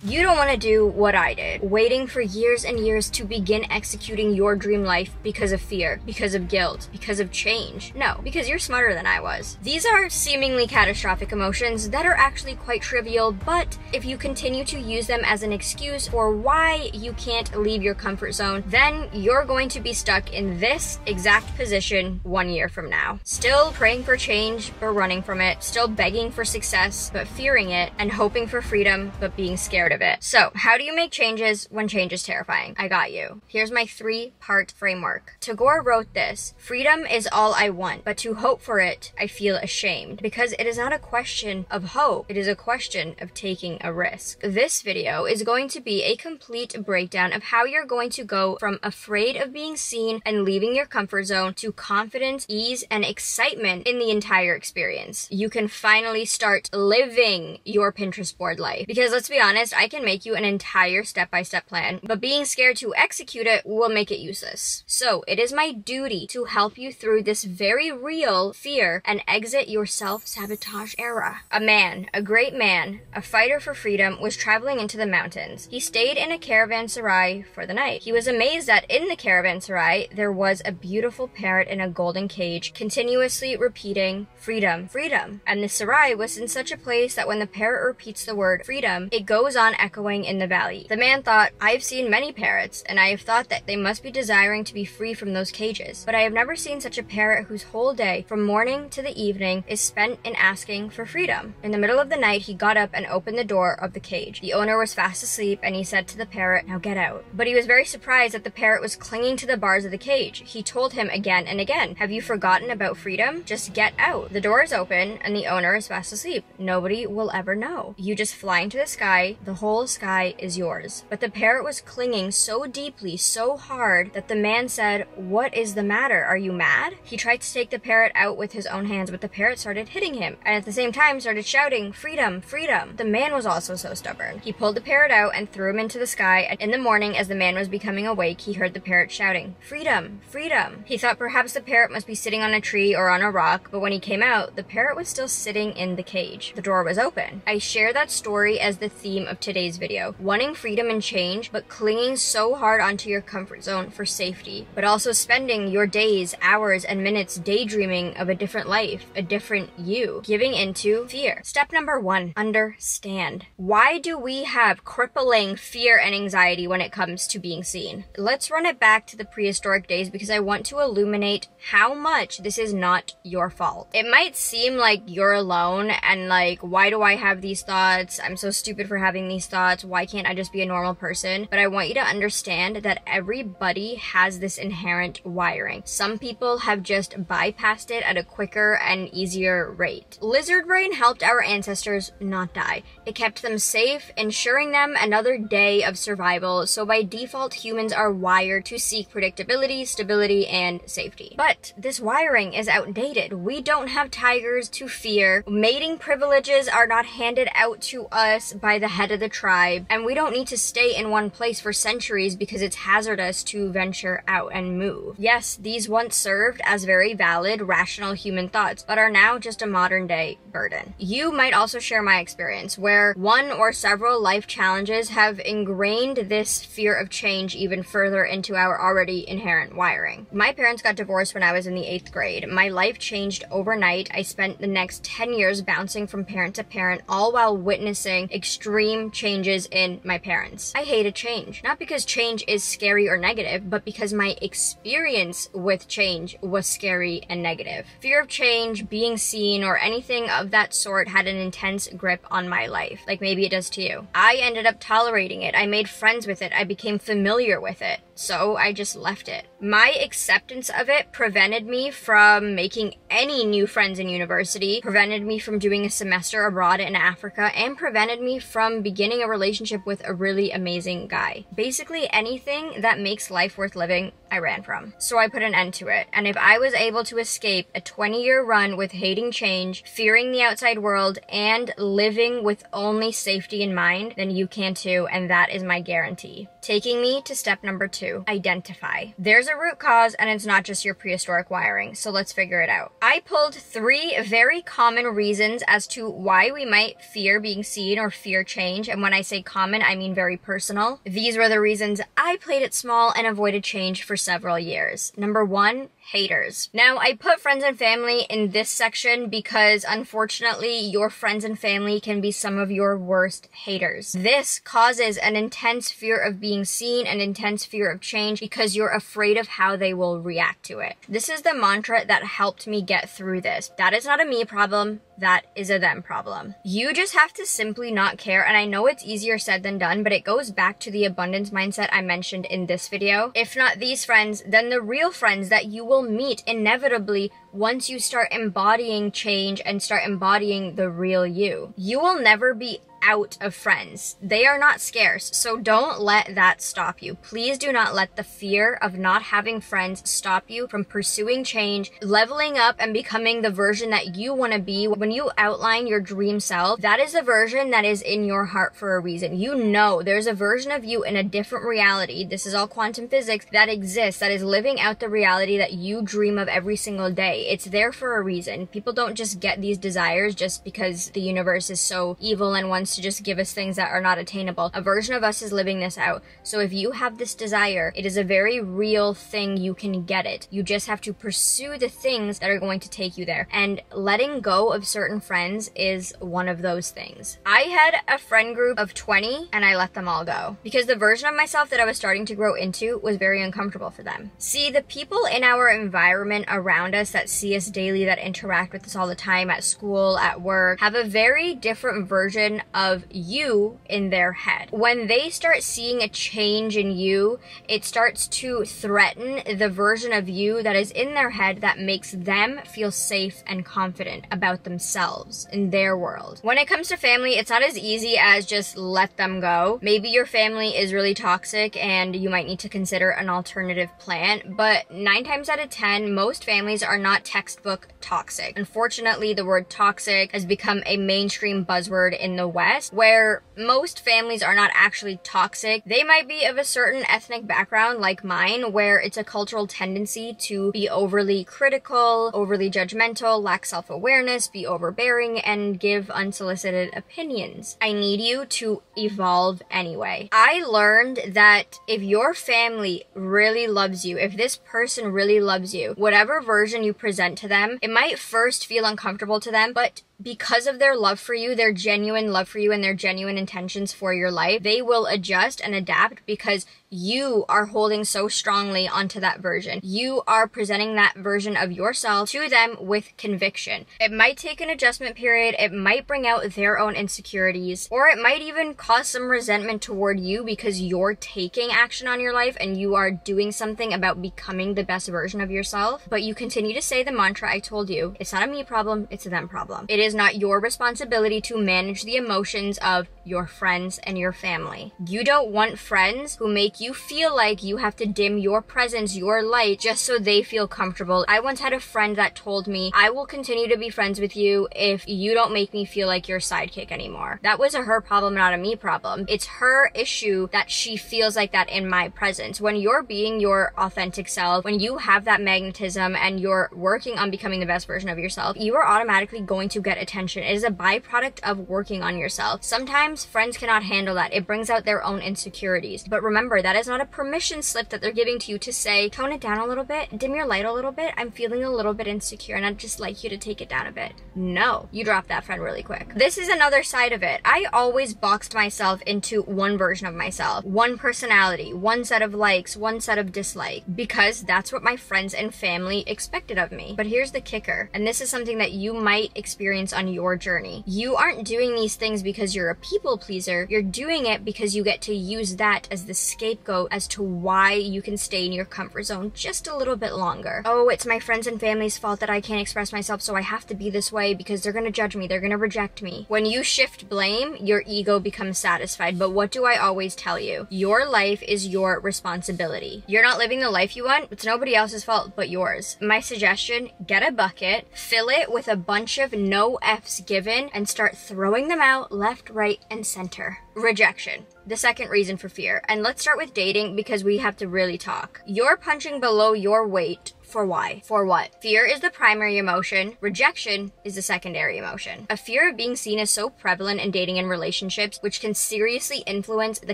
You don't want to do what I did, waiting for years and years to begin executing your dream life because of fear, because of guilt, because of change. No, because you're smarter than I was. These are seemingly catastrophic emotions that are actually quite trivial, but if you continue to use them as an excuse for why you can't leave your comfort zone, then you're going to be stuck in this exact position 1 year from now. Still praying for change, but running from it. Still begging for success, but fearing it, and hoping for freedom, but being scared of it. So, how do you make changes when change is terrifying? I got you. Here's my 3-part framework. Tagore wrote this: freedom is all I want, but to hope for it, I feel ashamed. Because it is not a question of hope, it is a question of taking a risk. This video is going to be a complete breakdown of how you're going to go from afraid of being seen and leaving your comfort zone to confidence, ease, and excitement in the entire experience. You can finally start living your Pinterest board life. Because let's be honest, I can make you an entire step-by-step plan, but being scared to execute it will make it useless. So it is my duty to help you through this very real fear and exit your self-sabotage era. A man, a great man, a fighter for freedom, was traveling into the mountains. He stayed in a caravanserai for the night. He was amazed that in the caravanserai there was a beautiful parrot in a golden cage, continuously repeating, "Freedom, freedom." And the sarai was in such a place that when the parrot repeats the word freedom, it goes on echoing in the valley. The man thought, "I've seen many parrots, and I have thought that they must be desiring to be free from those cages. But I have never seen such a parrot whose whole day, from morning to the evening, is spent in asking for freedom." In the middle of the night, he got up and opened the door of the cage. The owner was fast asleep, and he said to the parrot, "Now get out." But he was very surprised that the parrot was clinging to the bars of the cage. He told him again and again, "Have you forgotten about freedom? Just get out. The door is open, and the owner is fast asleep. Nobody will ever know. You just fly into the sky. The whole sky is yours." But the parrot was clinging so deeply, so hard, that the man said, "What is the matter? Are you mad?" He tried to take the parrot out with his own hands, but the parrot started hitting him, and at the same time started shouting, "Freedom, freedom." The man was also so stubborn. He pulled the parrot out and threw him into the sky, and in the morning, as the man was becoming awake, he heard the parrot shouting, "Freedom, freedom." He thought perhaps the parrot must be sitting on a tree or on a rock, but when he came out, the parrot was still sitting in the cage. The door was open. I share that story as the theme of today's video. Wanting freedom and change, but clinging so hard onto your comfort zone for safety, but also spending your days, hours, and minutes daydreaming of a different life, a different you, giving into fear. Step number 1, understand. Why do we have crippling fear and anxiety when it comes to being seen? Let's run it back to the prehistoric days because I want to illuminate how much this is not your fault. It might seem like you're alone and like, why do I have these thoughts? I'm so stupid for having these thoughts. Why can't I just be a normal person? But I want you to understand that everybody has this inherent wiring. Some people have just bypassed it at a quicker and easier rate. Lizard brain helped our ancestors not die. It kept them safe, ensuring them another day of survival, so by default humans are wired to seek predictability, stability, and safety. But this wiring is outdated. We don't have tigers to fear, mating privileges are not handed out to us by the head of the tribe, and we don't need to stay in one place for centuries because it's hazardous to venture out and move. Yes, these once served as very valid, rational human thoughts, but are now just a modern-day burden. You might also share my experience, where one or several life challenges have ingrained this fear of change even further into our already inherent wiring. My parents got divorced when I was in the 8th grade. My life changed overnight. I spent the next 10 years bouncing from parent to parent, all while witnessing extreme changes in my parents. I hated change. Not because change is scary or negative, but because my experience with change was scary and negative. Fear of change, being seen, or anything of that sort had an intense grip on my life, like maybe it does to you. I ended up tolerating it. I made friends with it. I became familiar with it. So I just left it. My acceptance of it prevented me from making any new friends in university, prevented me from doing a semester abroad in Africa, and prevented me from beginning a relationship with a really amazing guy. Basically anything that makes life worth living I ran from. So I put an end to it. And if I was able to escape a 20-year run with hating change, fearing the outside world, and living with only safety in mind, then you can too, and that is my guarantee. Taking me to step number 2, identify. There's a root cause, and it's not just your prehistoric wiring, so let's figure it out. I pulled 3 very common reasons as to why we might fear being seen or fear change, and when I say common, I mean very personal. These were the reasons I played it small and avoided change for several years. Number 1, haters. Now, I put friends and family in this section because unfortunately, your friends and family can be some of your worst haters. This causes an intense fear of being seen, an intense fear of change, because you're afraid of how they will react to it. This is the mantra that helped me get through this. That is not a me problem. That is a them problem. You just have to simply not care, and I know it's easier said than done, but it goes back to the abundance mindset I mentioned in this video. If not these friends, then the real friends that you will meet inevitably once you start embodying change and start embodying the real you. You will never be out of friends. They are not scarce, so don't let that stop you. Please do not let the fear of not having friends stop you from pursuing change, leveling up, and becoming the version that you want to be. When you outline your dream self, that is a version that is in your heart for a reason. You know there's a version of you in a different reality, this is all quantum physics, that exists, that is living out the reality that you dream of every single day. It's there for a reason. People don't just get these desires just because the universe is so evil and wants to just give us things that are not attainable. A version of us is living this out. So if you have this desire, it is a very real thing. You can get it. You just have to pursue the things that are going to take you there. And letting go of certain friends is one of those things. I had a friend group of 20 and I let them all go because the version of myself that I was starting to grow into was very uncomfortable for them. See, the people in our environment around us that see us daily, that interact with us all the time at school, at work, have a very different version of you in their head. When they start seeing a change in you, it starts to threaten the version of you that is in their head that makes them feel safe and confident about themselves in their world. When it comes to family, it's not as easy as just let them go. Maybe your family is really toxic and you might need to consider an alternative plan, but 9 times out of 10, most families are not textbook toxic. Unfortunately, the word toxic has become a mainstream buzzword in the West, where most families are not actually toxic. They might be of a certain ethnic background like mine, where it's a cultural tendency to be overly critical, overly judgmental, lack self-awareness, be overbearing, and give unsolicited opinions. I need you to evolve anyway. I learned that if your family really loves you, if this person really loves you, whatever version you present to them, it might first feel uncomfortable to them, but because of their love for you, their genuine love for you, and their genuine intentions for your life, they will adjust and adapt because you are holding so strongly onto that version. You are presenting that version of yourself to them with conviction. It might take an adjustment period, it might bring out their own insecurities, or it might even cause some resentment toward you because you're taking action on your life and you are doing something about becoming the best version of yourself. But you continue to say the mantra I told you, it's not a me problem, it's a them problem. It is not your responsibility to manage the emotions of your friends and your family. You don't want friends who make you feel like you have to dim your presence, your light, just so they feel comfortable. I once had a friend that told me, I will continue to be friends with you if you don't make me feel like your sidekick anymore. That was a her problem, not a me problem. It's her issue that she feels like that in my presence. When you're being your authentic self, when you have that magnetism and you're working on becoming the best version of yourself, you are automatically going to get attention. It is a byproduct of working on yourself. Sometimes friends cannot handle that. It brings out their own insecurities. But remember, that is not a permission slip that they're giving to you to say, tone it down a little bit, dim your light a little bit, I'm feeling a little bit insecure and I'd just like you to take it down a bit. No, you drop that friend really quick. This is another side of it. I always boxed myself into one version of myself, one personality, one set of likes, one set of dislikes, because that's what my friends and family expected of me. But here's the kicker, and this is something that you might experience on your journey. You aren't doing these things because you're a people people pleaser, you're doing it because you get to use that as the scapegoat as to why you can stay in your comfort zone just a little bit longer. Oh, it's my friends and family's fault that I can't express myself, so I have to be this way because they're gonna judge me, they're gonna reject me. When you shift blame, your ego becomes satisfied. But what do I always tell you? Your life is your responsibility. You're not living the life you want, it's nobody else's fault but yours. My suggestion, get a bucket, fill it with a bunch of no F's given, and start throwing them out left, right, and center. Rejection. The second reason for fear. And let's start with dating because we have to really talk. You're punching below your weight. For why? For what? Fear is the primary emotion. Rejection is the secondary emotion. A fear of being seen is so prevalent in dating and relationships, which can seriously influence the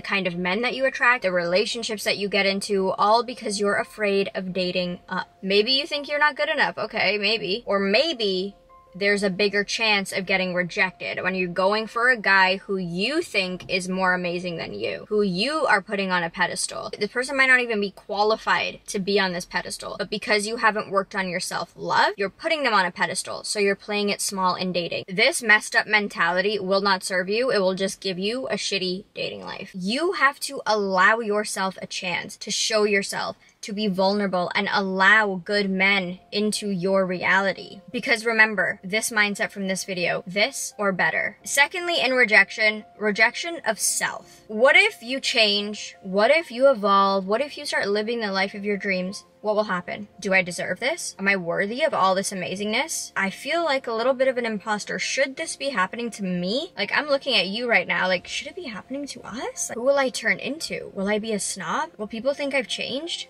kind of men that you attract, the relationships that you get into, all because you're afraid of dating up. Maybe you think you're not good enough. Okay, maybe. Or maybe there's a bigger chance of getting rejected when you're going for a guy who you think is more amazing than you, who you are putting on a pedestal. The person might not even be qualified to be on this pedestal, but because you haven't worked on your self-love, you're putting them on a pedestal, so you're playing it small in dating. This messed up mentality will not serve you. It will just give you a shitty dating life. You have to allow yourself a chance to show yourself, to be vulnerable, and allow good men into your reality. Because remember, this mindset from this video, this or better. Secondly, in rejection of self. What if you change? What if you evolve? What if you start living the life of your dreams? What will happen? Do I deserve this? Am I worthy of all this amazingness? I feel like a little bit of an imposter. Should this be happening to me? Like, I'm looking at you right now, like, should it be happening to us? Like, who will I turn into? Will I be a snob? Will people think I've changed?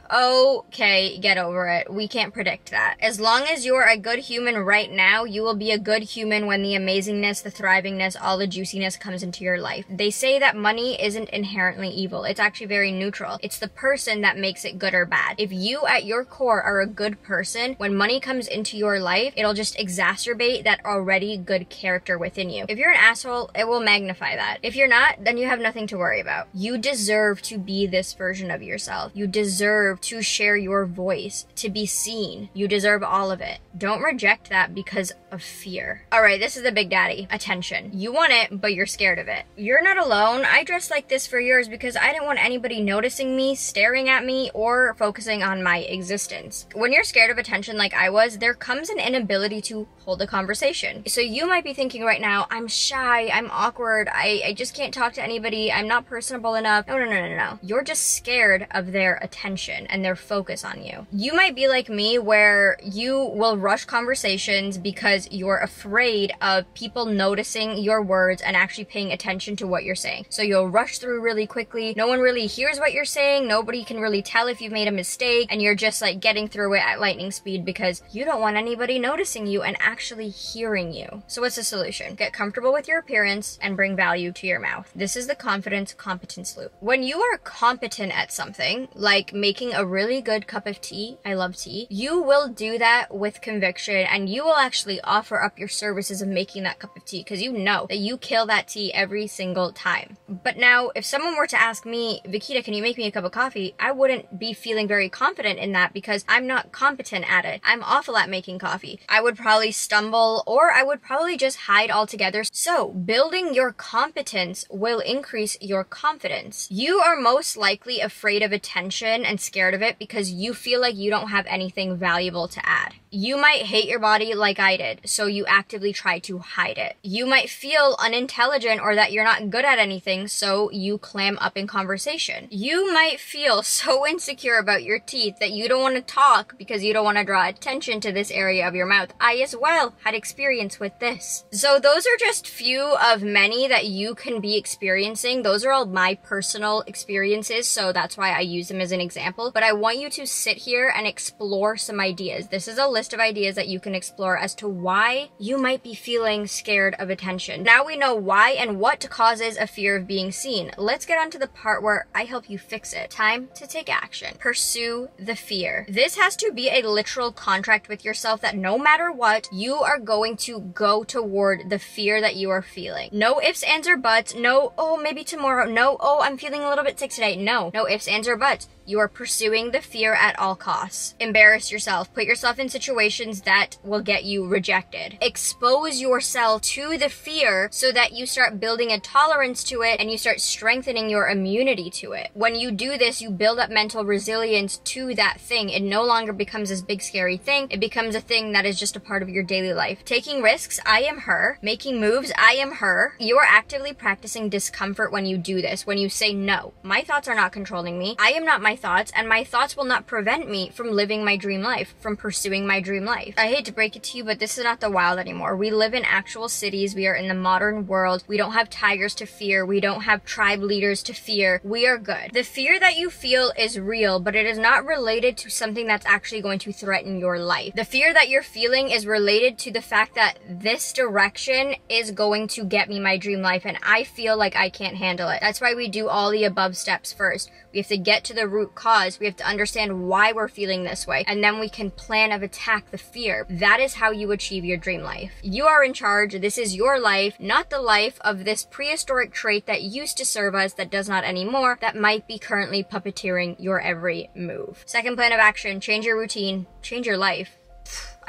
Okay, get over it. We can't predict that. As long as you're a good human right now, you will be a good human when the amazingness, the thrivingness, all the juiciness comes into your life. They say that money isn't inherently evil. It's actually very neutral. It's the person that makes it good or bad. If you at your core are a good person, when money comes into your life, it'll just exacerbate that already good character within you. If you're an asshole, it will magnify that. If you're not, then you have nothing to worry about. You deserve to be this version of yourself. You deserve to share your voice, to be seen. You deserve all of it. Don't reject that because of fear. All right, this is the big daddy. Attention. You want it, but you're scared of it. You're not alone. I dressed like this for years because I didn't want anybody noticing me, staring at me, or focusing on my existence. When you're scared of attention like I was, there comes an inability to hold a conversation. So you might be thinking right now, I'm shy, I'm awkward, I just can't talk to anybody, I'm not personable enough. No. You're just scared of their attention and their focus on you. You might be like me where you will rush conversations because you're afraid of people noticing your words and actually paying attention to what you're saying. So you'll rush through really quickly. No one really hears what you're saying. Nobody can really tell if you've made a mistake, and you're just like getting through it at lightning speed because you don't want anybody noticing you and actually hearing you. So what's the solution? Get comfortable with your appearance and bring value to your mouth. This is the confidence competence loop. When you are competent at something, like making a really good cup of tea, I love tea, you will do that with conviction, and you will actually offer up your services of making that cup of tea because you know that you kill that tea every single time. But now, if someone were to ask me, Vickita, can you make me a cup of coffee? I wouldn't be feeling very confident in that because I'm not competent at it. I'm awful at making coffee. I would probably stumble, or I would probably just hide altogether. So, building your competence will increase your confidence. You are most likely afraid of attention and scared of it because you feel like you don't have anything valuable to add. You might hate your body like I did, so you actively try to hide it. You might feel unintelligent or that you're not good at anything, so you clam up in conversation. You might feel so insecure about your teeth that you don't want to talk because you don't want to draw attention to this area of your mouth. I as well had experience with this. So those are just few of many that you can be experiencing. Those are all my personal experiences, so that's why I use them as an example. But I want you to sit here and explore some ideas. This is a list of ideas that you can explore as to why you might be feeling scared of attention. Now we know why and what causes a fear of being seen. Let's get on to the part where I help you fix it. Time to take action. Pursue the fear. This has to be a literal contract with yourself that no matter what, you are going to go toward the fear that you are feeling. No ifs, ands, or buts. No, oh, maybe tomorrow. No, oh, I'm feeling a little bit sick today. No ifs, ands, or buts. You are pursuing the fear at all costs. Embarrass yourself. Put yourself in situations that will get you rejected. Expose yourself to the fear so that you start building a tolerance to it and you start strengthening your immunity to it. When you do this, you build up mental resilience to that thing. It no longer becomes this big scary thing. It becomes a thing that is just a part of your daily life. Taking risks, I am her. Making moves, I am her. You are actively practicing discomfort when you do this, when you say no. My thoughts are not controlling me. I am not my thoughts, and my thoughts will not prevent me from living my dream life, from pursuing my dream life. I hate to break it to you, but this is not the wild anymore. We live in actual cities. We are in the modern world. We don't have tigers to fear. We don't have tribe leaders to fear. We are good. The fear that you feel is real, but it is not related to something that's actually going to threaten your life. The fear that you're feeling is related to the fact that this direction is going to get me my dream life, and I feel like I can't handle it. That's why we do all the above steps first. We have to get to the root cause. We have to understand why we're feeling this way, and then we can plan of attack the fear. That is how you achieve your dream life. You are in charge. This is your life, not the life of this prehistoric trait that used to serve us that does not anymore, that might be currently puppeteering your every move. Second plan of action, change your routine, change your life.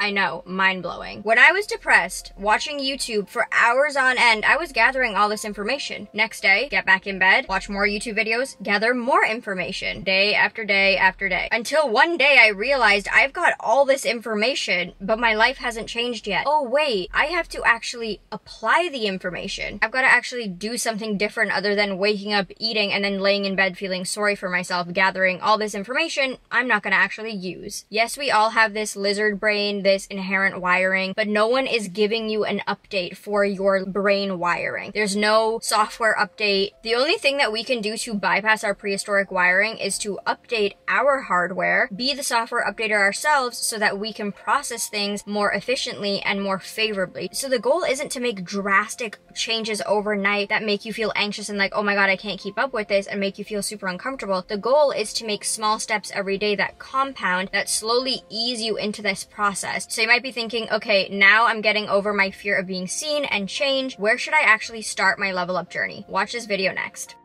I know, mind-blowing. When I was depressed, watching YouTube for hours on end, I was gathering all this information. Next day, get back in bed, watch more YouTube videos, gather more information, day after day after day. Until one day I realized I've got all this information, but my life hasn't changed yet. Oh wait, I have to actually apply the information. I've got to actually do something different other than waking up, eating, and then laying in bed feeling sorry for myself, gathering all this information I'm not going to actually use. Yes, we all have this lizard brain, this inherent wiring, but no one is giving you an update for your brain wiring. There's no software update. The only thing that we can do to bypass our prehistoric wiring is to update our hardware, be the software updater ourselves so that we can process things more efficiently and more favorably. So the goal isn't to make drastic changes overnight that make you feel anxious and like, oh my god, I can't keep up with this, and make you feel super uncomfortable. The goal is to make small steps every day that compound, that slowly ease you into this process. So you might be thinking, okay, now I'm getting over my fear of being seen and change. Where should I actually start my level up journey? Watch this video next.